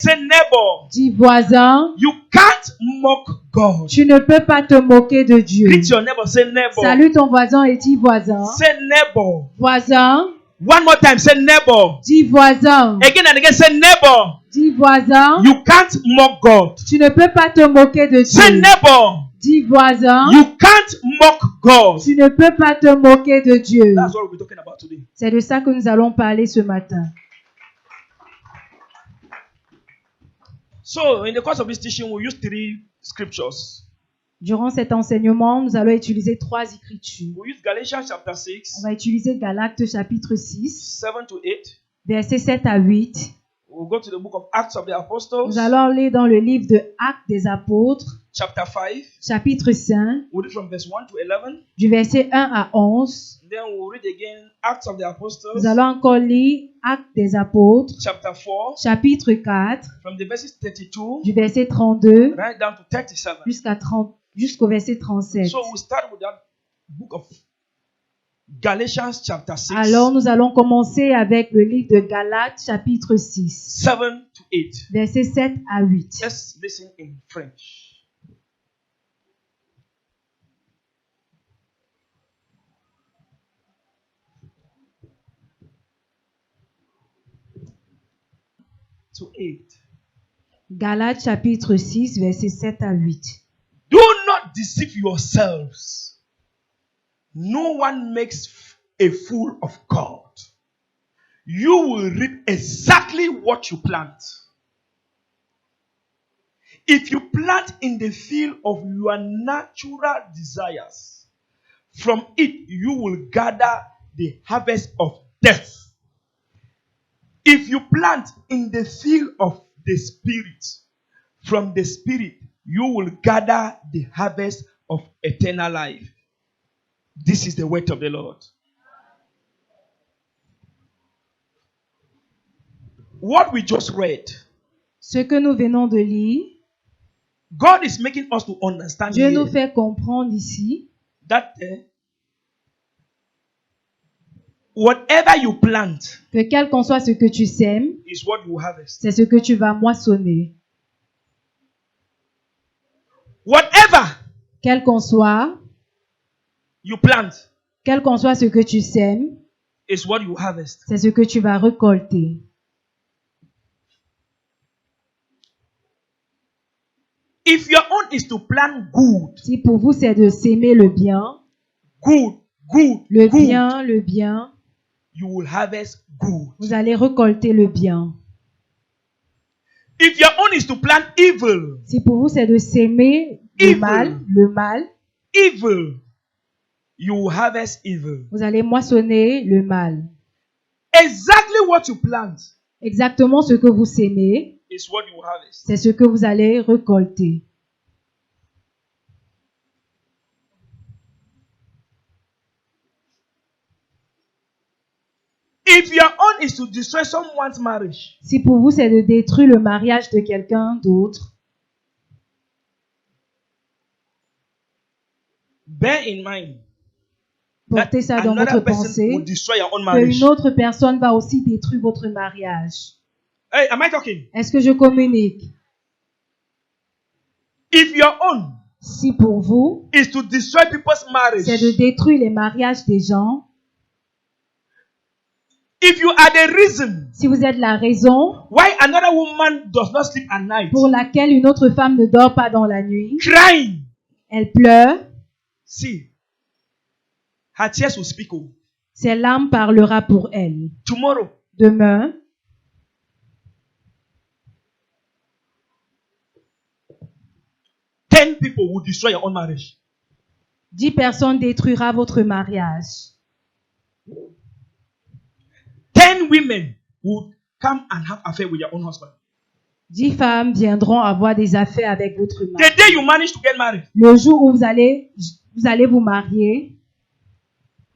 Say neighbor. Dis voisin. You can't mock God. Tu ne peux pas te moquer de Dieu. Greet your neighbor. Say neighbor. Salue ton voisin et dis voisin. Say neighbor. Voisin. One more time. Say neighbor. Dis voisin. Again and again. Say neighbor. Dis voisin. You can't mock God. Tu ne peux pas te moquer de Say Dieu. neighbor. Dis voisin. You can't mock God. Tu ne peux pas te moquer de Dieu. That's what we'll be talking about today. C'est de ça que nous allons parler ce matin. So, in the course of this teaching, we'll use 3 scriptures. Durant cet enseignement, nous allons utiliser 3 écritures. We'll use Galatians chapter On 6, va utiliser Galates chapitre 6, 7 to 8. versets 7 à 8. We'll go to the book of Acts of the Apostles, Nous allons aller dans le livre de Actes des Apôtres, chapter 5. chapitre 5, We'll read from verse 1 to 11. du verset 1 à 11. Then we'll read again Acts of the Apostles, Nous allons encore lire Actes des Apôtres, chapter 4, chapitre 4, from the verses 32 du verset 32 right down to 37. jusqu'au verset 37. So we'll start with that book of Galatians chapter 6, Alors nous allons commencer avec le livre de Galates chapitre 6, 7 to 8. versets 7 à 8. Let's listen in French. To 8. Galates chapitre 6, versets 7 à 8. Do not deceive yourselves. No one makes a fool of God. You will reap exactly what you plant. If you plant in the field of your natural desires, from it you will gather the harvest of death. If you plant in the field of the Spirit, from the Spirit you will gather the harvest of eternal life. This is the word of the Lord. What we just read, Ce que nous venons de lire, God is making us to understand Dieu nous here fait comprendre ici that whatever you plant que quel qu'en soit ce que tu sèmes, is what you harvest. c'est ce que tu vas moissonner. Whatever Quel qu'en soit ce que tu sèmes, is what you harvest. c'est ce que tu vas récolter. If your own is to plant good, Si pour vous c'est de s'aimer le bien, le bien, you will harvest good. vous allez récolter le bien. If your own is to plant evil, Si pour vous c'est de s'aimer le mal, you will harvest evil. vous allez moissonner le mal. Exactly what you plant Exactement ce que vous s'aimez, is what you harvest. c'est ce que vous allez récolter. If your own is to destroy someone's marriage, Si pour vous c'est de détruire le mariage de quelqu'un d'autre, bear in mind portez ça dans votre another person pensée, will destroy your own marriage. qu'une autre personne va aussi détruire votre mariage. Hey, am I talking? Est-ce que je communique? If your own Si pour vous, is to destroy people's marriage, c'est de détruire les mariages des gens, if you are the reason si vous êtes la raison why another woman does not sleep at night, pour laquelle une autre femme ne dort pas dans la nuit, crying, elle pleure, see, her tears will speak. Oh, ses larmes parlera pour elle. tomorrow, Demain, 10 people will destroy your own marriage. 10 personnes détruira votre mariage. 10 women will come and have affair with your own husband. 10 femmes viendront avoir des affaires avec votre mari. The day you manage to get married, Le jour où vous allez vous marier,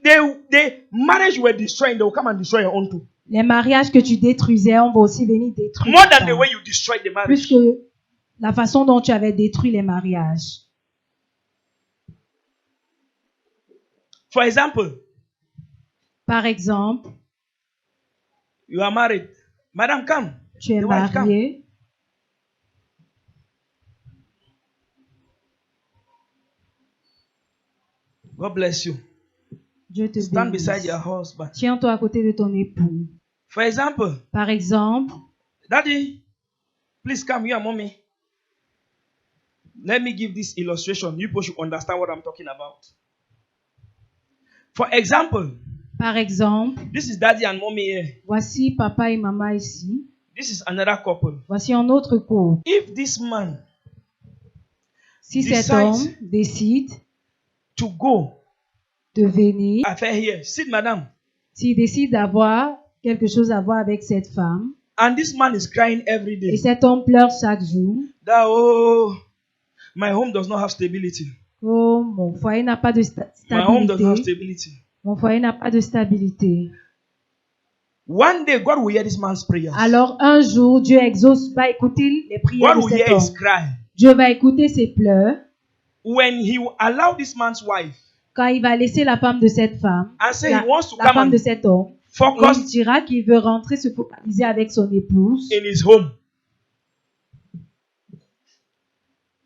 the marriage you were destroying, they will come and destroy your own too. les mariages que tu détruisais, on va aussi venir détruire. More than the way you destroyed the marriage. Plus que la façon dont tu avais détruit les mariages. For example, Par exemple, you are married. Madam, come. tu es The wife, come. marié, God bless you. Dieu te Stand bénisse. beside your husband. Tiens-toi à côté de ton époux. For example, Par exemple, Daddy, please come here, mommy. Let me give this illustration. You people should understand what I'm talking about. For example, this is Daddy and mommy here. voici papa et maman ici. This is another couple. Voici un autre couple. If this man Si cet decides homme décide to go, de venir, affair here, sit, madam, s'il décide d'avoir quelque chose à voir avec cette femme, and this man is crying every et day cet homme pleure chaque jour, that, oh, my home does not have stability. oh, mon foyer n'a pas de My home does not have stabilité. stability. Mon foyer n'a pas de stabilité. One day, God will hear this man's prayers. Alors un jour, Dieu va écouter les prières God de will cet hear his homme. cry. Dieu va écouter ses pleurs When he will allow this man's wife quand il va laisser la femme de cette femme, and say la, he wants to la come femme de and cet homme, et il focus dira qu'il veut rentrer se focaliser avec son épouse. in his home,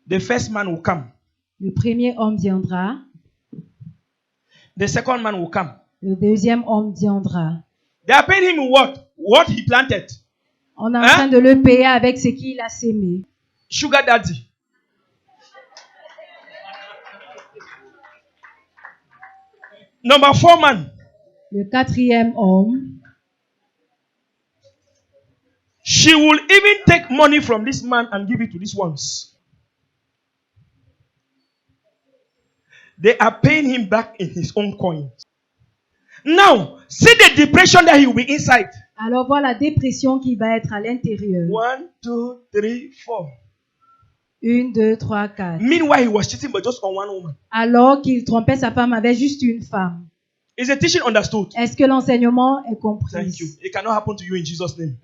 the first man will come. Le premier homme viendra, The second man will come. le deuxième homme viendra. They are paying him what? What he planted. On est en train de le payer avec ce qu'il a sémé. Sugar daddy. Number 4 man. Le quatrième homme, She will even take money from this man and give it to these ones. They are paying him back in his own coins. Now, see the depression that he will be inside. alors voilà la dépression qui va être à l'intérieur. 1, 2, 3, 4. 1, 2, 3, 4. Meanwhile, he was cheating but just on one woman. Alors qu'il trompait sa femme avec juste une femme. Is the teaching understood? Est-ce que l'enseignement est compris? Thank you. It cannot happen to you in Jesus' name.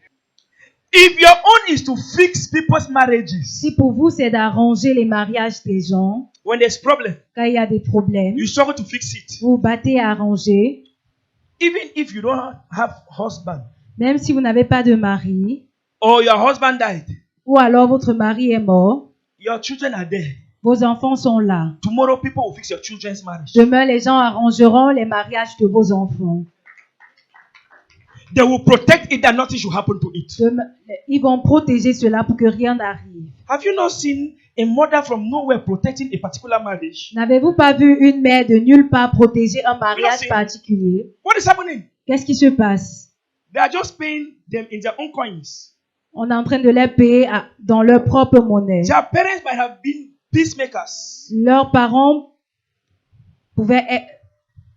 If your own is to fix people's marriages, Si pour vous c'est d'arranger les mariages des gens, when there's problem, quand il y a des problèmes, you struggle to fix it. vous battez à arranger, Even if you don't have husband même si vous n'avez pas de mari, or your husband died, ou alors votre mari est mort, your children are there. vos enfants sont là. Tomorrow, people will fix your children's marriage. Demain, les gens arrangeront les mariages de vos enfants. They will protect it that nothing should happen to it. Demain, ils vont protéger cela pour que rien n'arrive. Have you not seen a mother from nowhere protecting a particular marriage? N'avez-vous pas vu une mère de nulle part protéger un mariage Merci. particulier? What is happening? Qu'est-ce qui se passe? They are just paying them in their own coins. On est en train de les payer dans leur propre monnaie. Their parents might have been peacemakers. Leurs parents pouvaient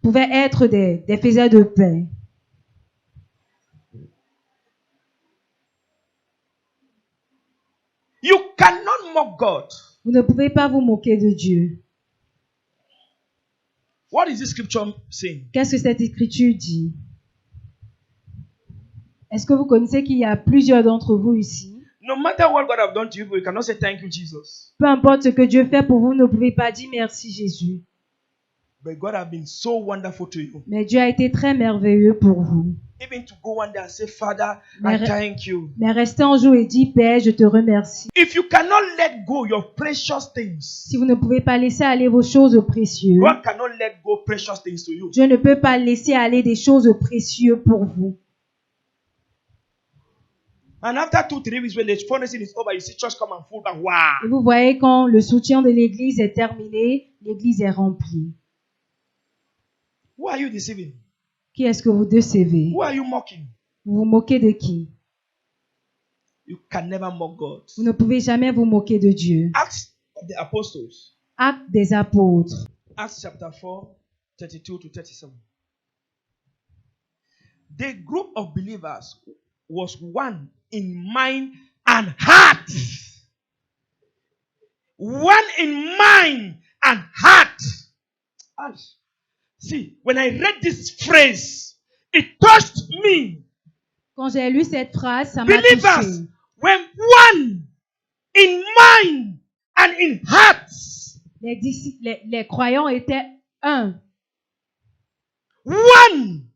être des faiseurs de paix. You cannot mock God. Vous ne pouvez pas vous moquer de Dieu. What is this scripture saying? Qu'est-ce que cette écriture dit? Est-ce que vous connaissez qu'il y a plusieurs d'entre vous ici? No matter what God have done to you, you cannot say thank you, Jesus. Peu importe ce que Dieu fait pour vous, vous ne pouvez pas dire merci Jésus. But God have been so wonderful to you. Mais Dieu a été très merveilleux pour vous. Even to go one day and say, Father, Mais I thank you. Mais restez un jour et dis, Père, je te remercie. If you cannot let go your precious things, Si vous ne pouvez pas laisser aller vos choses précieuses, God cannot let go precious things to you. Dieu ne peut pas laisser aller des choses précieuses pour vous. And after 2-3 weeks, when the fundraising is over, you see church come and full back. Wow. Et vous voyez, quand le soutien de l'église est terminé, l'église est remplie. Who are you deceiving? Qui est-ce que vous décevez? Who are you mocking? Vous vous moquez de qui? You can never mock God. Vous ne pouvez jamais vous moquer de Dieu. Acts of the Apostles, Actes des apôtres. Acts chapter 4, 32 to 37. The group of believers was one in mind and heart. One in mind and heart. See, when I read this phrase, it touched me. Quand j'ai lu cette phrase, ça m'a Believers touché. were one in mind and in heart. Les croyants étaient un. One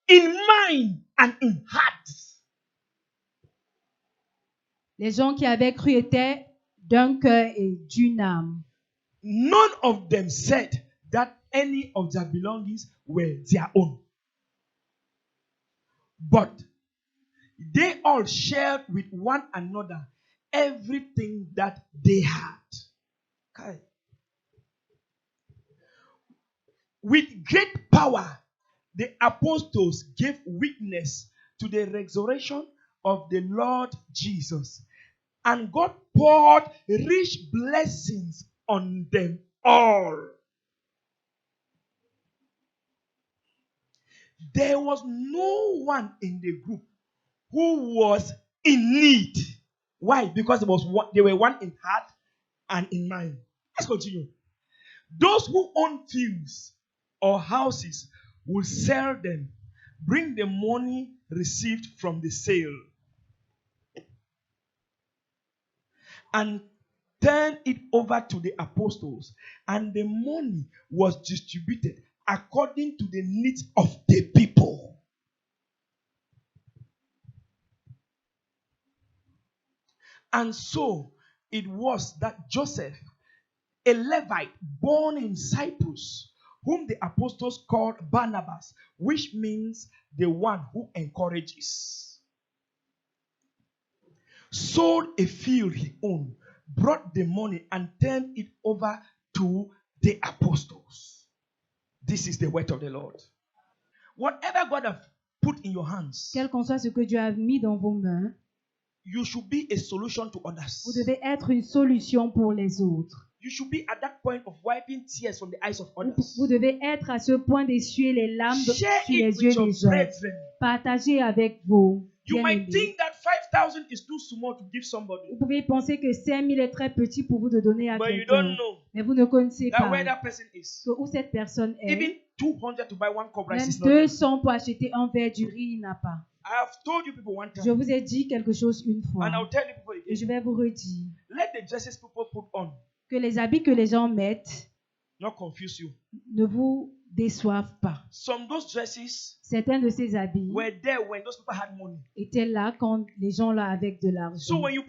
in mind and in heart. Les gens qui avaient cru étaient d'un cœur et d'une âme. None of them said that any of their belongings were their own. But they all shared with one another everything that they had. Okay. With great power, the apostles gave witness to the resurrection of the Lord Jesus, and God poured rich blessings on them all. There was no one in the group who was in need. Why? Because they were one in heart and in mind. Let's continue. Those who own fields or houses will sell them, bring the money received from the sale, and turn it over to the apostles, and the money was distributed according to the needs of the people. And so it was that Joseph, a Levite born in Cyprus, whom the apostles called Barnabas, which means the one who encourages, sold a field he owned, brought the money, and turned it over to the apostles. This is the word of the Lord. Whatever God has put in your hands, Quel qu'en soit ce que Dieu a mis dans vos mains, you should be a solution to vous others. devez être une solution pour les autres. You should be at that point of wiping tears from the eyes of Vous others. devez être à ce point d'essuyer les larmes Share sur it les with yeux your des autres. brethren. Partagez avec vos You might bien-aimés. think that 5,000 is too small to give somebody, Vous pouvez penser que 5 000 est très petit pour vous de donner à but you quelqu'un. don't know Mais vous ne connaissez that where pas that person is. où cette personne Even est. 200 to buy one cup rice Même is not there. 200 pour acheter un verre du riz, il n'a pas. I have told you people one Je time, vous ai dit quelque chose une and fois. I'll tell you people Et je again. vais vous redire. Let the dresses people put on Que les habits que les gens mettent not confuse you. ne vous déçoivent pas. Some those dresses Certains de ces habits were there when those people had money. étaient là quand les gens là avec de So l'argent. when you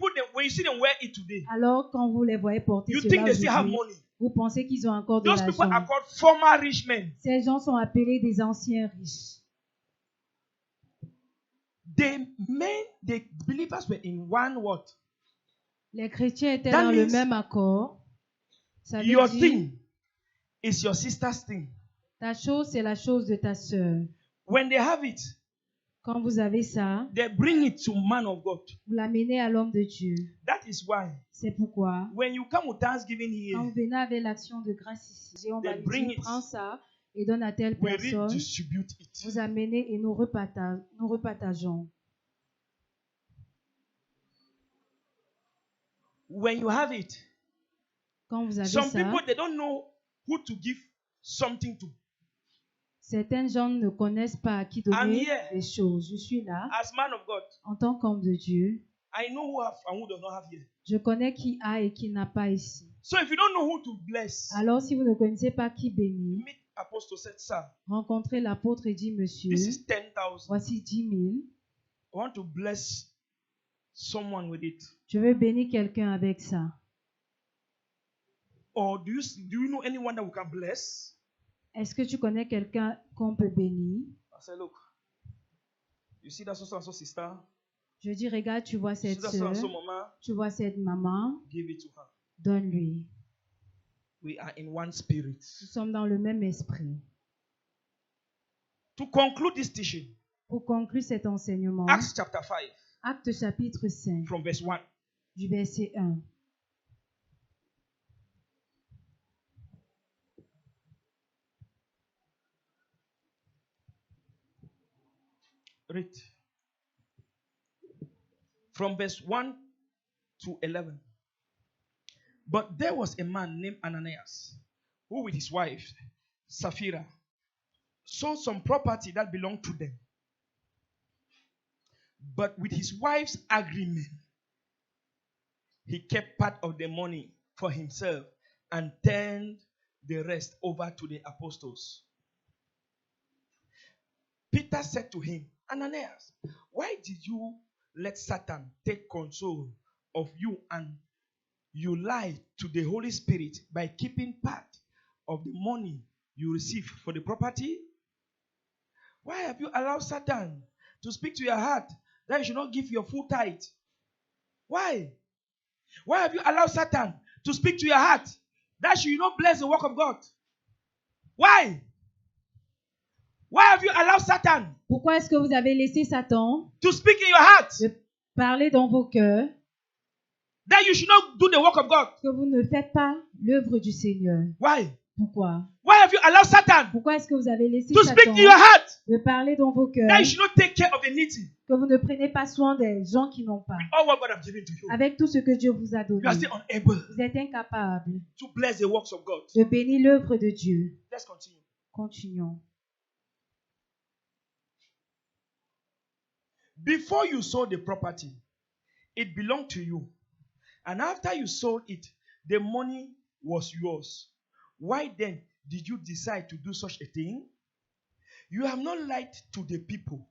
see them wear it today, Alors quand vous les voyez porter you cela think they still have aujourd'hui, money. vous pensez qu'ils ont encore de Those people are l'argent. called former rich men. Ces gens sont appelés des anciens riches. The believers were in one what? Les chrétiens étaient That dans le means même accord. Ça veut Your dire, thing is your sister's thing. ta chose, c'est la chose de ta sœur. When they have it, Quand vous avez ça, they bring it to man of God. vous l'amenez à l'homme de Dieu. That is why C'est pourquoi, when you come with Thanksgiving quand vous here, venez avec l'action de grâce ici, on va They lui bring dire, it. prends ça et donne à telle we personne. redistribute it. Vous amenez et nous repartageons. When you have it, Quand vous avez some ça, people they don't know who to give something to. certains gens ne connaissent pas à qui I'm donner here. les choses. Je suis là, As man of God, en tant qu'homme de Dieu. I know who have and who does not have here. Je connais qui a et qui n'a pas ici. So if you don't know who to bless, Alors, si vous ne connaissez pas qui bénit, meet Apostle said, Sir, rencontrez l'apôtre et dit, Monsieur, this is 10,000. voici 10 000. I want to bless someone with it. Je veux bénir quelqu'un avec ça. Or do you know anyone that we can bless? Est-ce que tu connais quelqu'un qu'on peut bénir? I said, look, you see that so and so sister? Je dis, regarde, tu vois You see cette that so soeur, and so mama? tu vois cette maman, Give it to her. donne-lui. We are in one spirit. Nous sommes dans le même esprit. To conclude this teaching, Pour conclure cet enseignement, Acts chapter 5, Acte chapitre 5, from verse 1. du verset 1. Read. From verse 1 to 11. But there was a man named Ananias, who with his wife, Sapphira, sold some property that belonged to them. But with his wife's agreement, he kept part of the money for himself and turned the rest over to the apostles. Peter said to him, Ananias, why did you let Satan take control of you and you lied to the Holy Spirit by keeping part of the money you receive for the property? Why have you allowed Satan to speak to your heart that you should not give your full tithe? Why? Why have you allowed Satan to speak to your heart that you not bless the work of God? Why? Why have you allowed Satan Pourquoi est-ce que vous avez laissé Satan to speak in your heart de parler dans vos cœurs that you should not do the work of God? que vous ne faites pas l'œuvre du Seigneur? Why? Pourquoi? Why have you allowed Satan Pourquoi est-ce que vous avez laissé to speak Satan in your heart de parler dans vos cœurs that you should not take care of the needy? que vous ne prenez pas soin des gens qui n'ont pas? All what God has given to you. Avec tout ce que Dieu vous a donné, You are still unable vous êtes incapable to bless the works of God. de bénir l'œuvre de Dieu. Let's continue. Continuons. Before you sold the property, it belonged to you. And after you sold it, the money was yours. Why then did you decide to do such a thing? You have not lied to the people.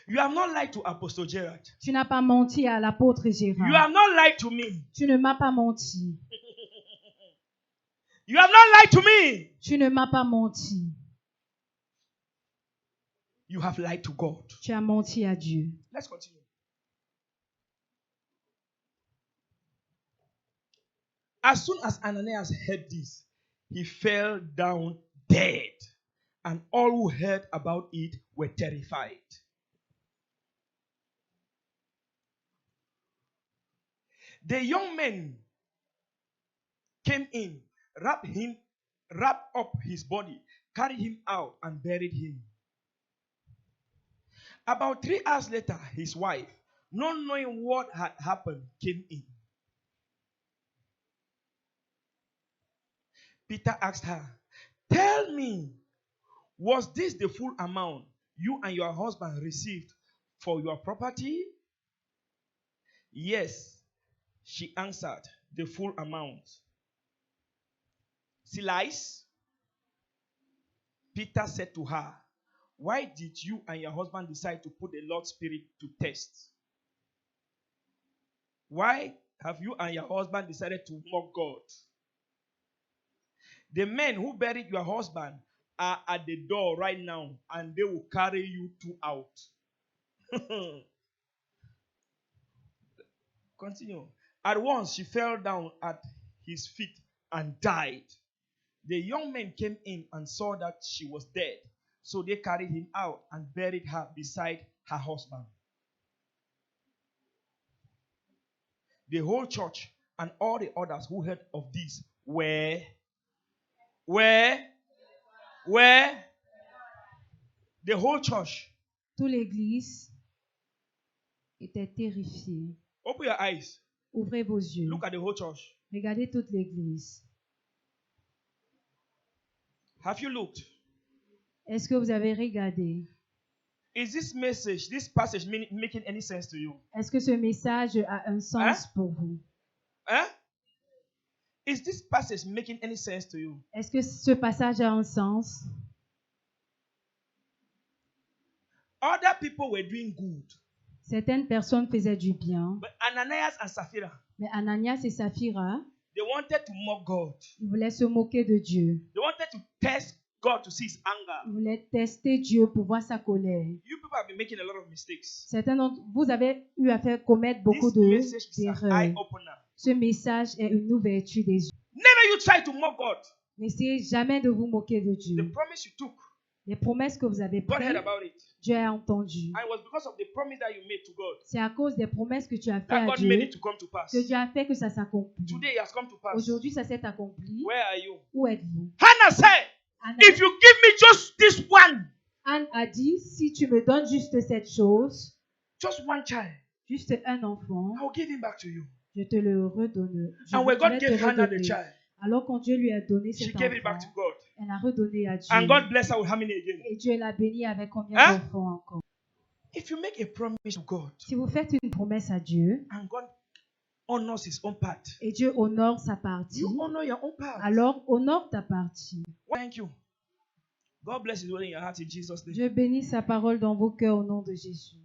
You have not lied to Apostle Gerard. Tu n'as pas menti à l'apôtre You Gérard. have not lied to me. Tu ne m'as pas menti. You have not lied to me. Tu ne m'as pas menti. You have lied to God. Tu as menti à Dieu. Let's continue. As soon as Ananias heard this, he fell down dead, and all who heard about it were terrified. The young men came in, wrapped up his body, carried him out, and buried him. About 3 hours later, his wife, not knowing what had happened, came in. Peter asked her, "Tell me, was this the full amount you and your husband received for your property?" "Yes," she answered, "the full amount." "She lies?" Peter said to her, "Why did you and your husband decide to put the Lord's Spirit to test? Why have you and your husband decided to mock God? The men who buried your husband are at the door right now, and they will carry you two out." Continue. At once she fell down at his feet and died. The young men came in and saw that she was dead. So they carried him out and buried her beside her husband. The whole church and all the others who heard of this were the whole church. Toute l'église était terrifiée. Open your eyes. Ouvrez vos yeux. Look at the whole church. Regardez toute l'église. Have you looked? Est-ce que vous avez regardé? Is this passage making any sense to you? Est-ce que ce message a un sens pour vous? Huh? Is this passage making any sense to you? Est-ce que ce passage a un sens? Other people were doing good. Certaines personnes faisaient du bien, But Ananias and Sapphira, mais Ananias et Saphira, they wanted to mock God. ils voulaient se moquer de Dieu. They wanted to test God to see his anger. Ils voulaient tester Dieu pour voir sa colère. You people have been making a lot of mistakes. Certains d'entre vous avez eu à faire commettre beaucoup This message is an d'erreurs. eye-opener. Ce message est une ouverture des yeux. Never you try to mock God. N'essayez jamais de vous moquer de The Dieu. promise you took, Les promesses que vous avez God heard prises, about it. Dieu a entendu. And it was because of the promise that you made to God C'est à cause des promesses que tu as fait that à God made Dieu it to come to pass. que Dieu a fait que ça s'accomplit. Today it has come to pass. Aujourd'hui, ça s'est accompli. Where are you? Où êtes-vous? Hannah said, Anna, if you give me just this one, Anne a dit, si tu me donnes juste cette chose, just one child, juste un enfant, I will give him back to you. je te le redonne. Je And when God vais te gave Hannah the redonner. child, Alors quand Dieu lui a donné she cet gave it back to enfant, God. elle a redonné à Dieu. And God blessed her with how many again? Et Dieu l'a béni avec combien Hein? d'enfants encore? If you make a promise to God Si vous faites une promesse à Dieu and God honors his own part, et Dieu honore sa partie, you honor your own part. alors honore ta partie. Thank you. God bless his word in your heart in Jesus' name. Dieu bénisse sa parole dans vos cœurs au nom de Jésus.